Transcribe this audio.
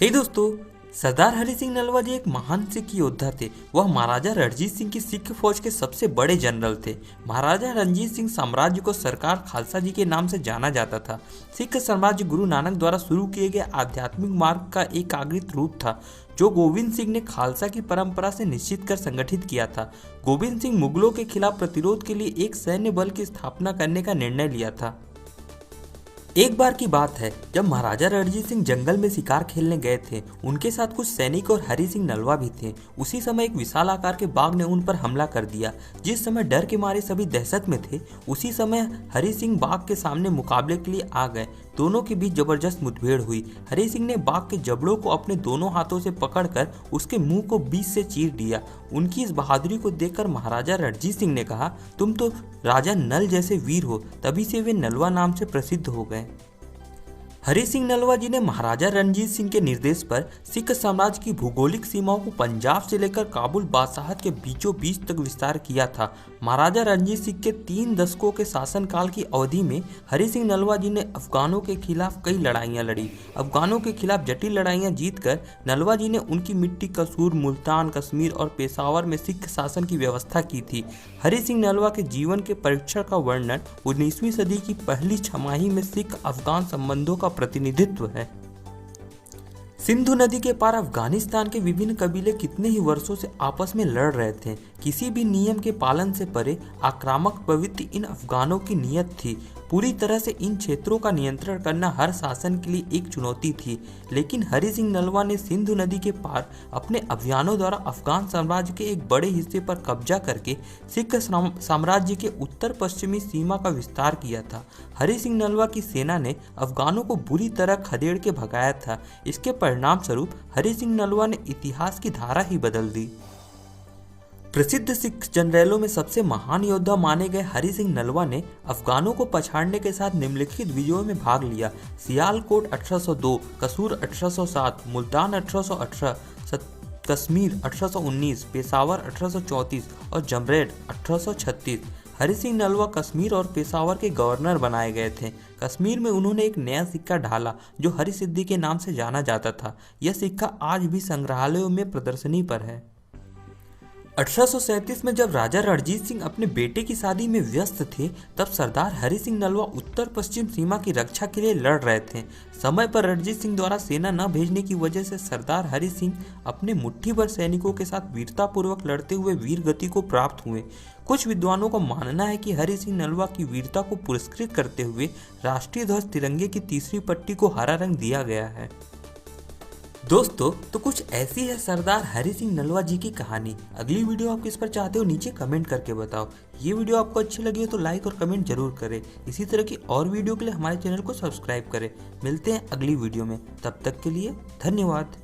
हे दोस्तों, सरदार हरि सिंह नलवा जी एक महान सिख योद्धा थे। वह महाराजा रणजीत सिंह की सिख फौज के सबसे बड़े जनरल थे। महाराजा रणजीत सिंह साम्राज्य को सरकार खालसा जी के नाम से जाना जाता था। सिख साम्राज्य गुरु नानक द्वारा शुरू किए गए आध्यात्मिक मार्ग का एक आगृत रूप था, जो गोविंद सिंह ने खालसा की परंपरा से निश्चित कर संगठित किया था। गोविंद सिंह मुगलों के खिलाफ प्रतिरोध के लिए एक सैन्य बल की स्थापना करने का निर्णय लिया था। एक बार की बात है, जब महाराजा रणजीत सिंह जंगल में शिकार खेलने गए थे। उनके साथ कुछ सैनिक और हरि सिंह नलवा भी थे। उसी समय एक विशाल आकार के बाघ ने उन पर हमला कर दिया। जिस समय डर के मारे सभी दहशत में थे, उसी समय हरि सिंह बाघ के सामने मुकाबले के लिए आ गए। दोनों के बीच जबरदस्त मुठभेड़ हुई। हरि सिंह ने बाघ के जबड़ों को अपने दोनों हाथों से पकड़कर उसके मुंह को बीच से चीर दिया। उनकी इस बहादुरी को देखकर महाराजा रणजीत सिंह ने कहा, तुम तो राजा नल जैसे वीर हो। तभी से वे नलवा नाम से प्रसिद्ध हो गए। हरि सिंह नलवा जी ने महाराजा रणजीत सिंह के निर्देश पर सिख साम्राज्य की भौगोलिक सीमाओं को पंजाब से लेकर काबुल बादशाहत के बीचों बीच तक विस्तार किया था। महाराजा रणजीत सिंह के 3 दशकों के शासनकाल की अवधि में हरि सिंह नलवा जी ने अफगानों के खिलाफ कई लड़ाइयाँ लड़ी। अफगानों के खिलाफ जटिल लड़ाइयाँ जीतकर नलवा जी ने उनकी मिट्टी कसूर, मुल्तान, कश्मीर और पेशावर में सिख शासन की व्यवस्था की थी। हरि सिंह नलवा के जीवन के परीक्षण का वर्णन 19वीं सदी की पहली छमाही में सिख अफगान संबंधों का प्रतिनिधित्व है। सिंधु नदी के पार अफगानिस्तान के विभिन्न कबीले कितने ही वर्षों से आपस में लड़ रहे थे। किसी भी नियम के पालन से परे आक्रामक प्रवृत्ति इन अफगानों की नीयत थी। पूरी तरह से इन क्षेत्रों का नियंत्रण करना हर शासन के लिए एक चुनौती थी। लेकिन हरि सिंह नलवा ने सिंधु नदी के पार अपने अभियानों द्वारा अफगान साम्राज्य के एक बड़े हिस्से पर कब्जा करके सिख साम्राज्य के उत्तर पश्चिमी सीमा का विस्तार किया था। हरि सिंह नलवा की सेना ने अफगानों को बुरी तरह खदेड़ के भगाया था। इसके परिणाम स्वरूप हरि सिंह नलवा ने इतिहास की धारा ही बदल दी। प्रसिद्ध सिख जनरलों में सबसे महान योद्धा माने गए हरि सिंह नलवा ने अफगानों को पछाड़ने के साथ निम्नलिखित विजयों में भाग लिया: सियालकोट 1802, कसूर 1807, मुल्तान 1818, कश्मीर 1819, पेशावर 1834 और जमरेड 1836। हरि सिंह नलवा कश्मीर और पेशावर के गवर्नर बनाए गए थे। कश्मीर में उन्होंने एक नया सिक्का ढाला, जो हरि सिद्धि के नाम से जाना जाता था। यह सिक्का आज भी संग्रहालयों में प्रदर्शनी पर है। 1837 में जब राजा रणजीत सिंह अपने बेटे की शादी में व्यस्त थे, तब सरदार हरि सिंह नलवा उत्तर पश्चिम सीमा की रक्षा के लिए लड़ रहे थे। समय पर रणजीत सिंह द्वारा सेना न भेजने की वजह से सरदार हरि सिंह अपने मुट्ठी भर सैनिकों के साथ वीरतापूर्वक लड़ते हुए वीर गति को प्राप्त हुए। कुछ विद्वानों का मानना है कि हरि सिंह नलवा की वीरता को पुरस्कृत करते हुए राष्ट्रीय ध्वज तिरंगे की तीसरी पट्टी को हरा रंग दिया गया है। दोस्तों, तो कुछ ऐसी है सरदार हरि सिंह नलवा जी की कहानी। अगली वीडियो आप किस पर चाहते हो, नीचे कमेंट करके बताओ। ये वीडियो आपको अच्छी लगी हो तो लाइक और कमेंट जरूर करें। इसी तरह की और वीडियो के लिए हमारे चैनल को सब्सक्राइब करें। मिलते हैं अगली वीडियो में, तब तक के लिए धन्यवाद।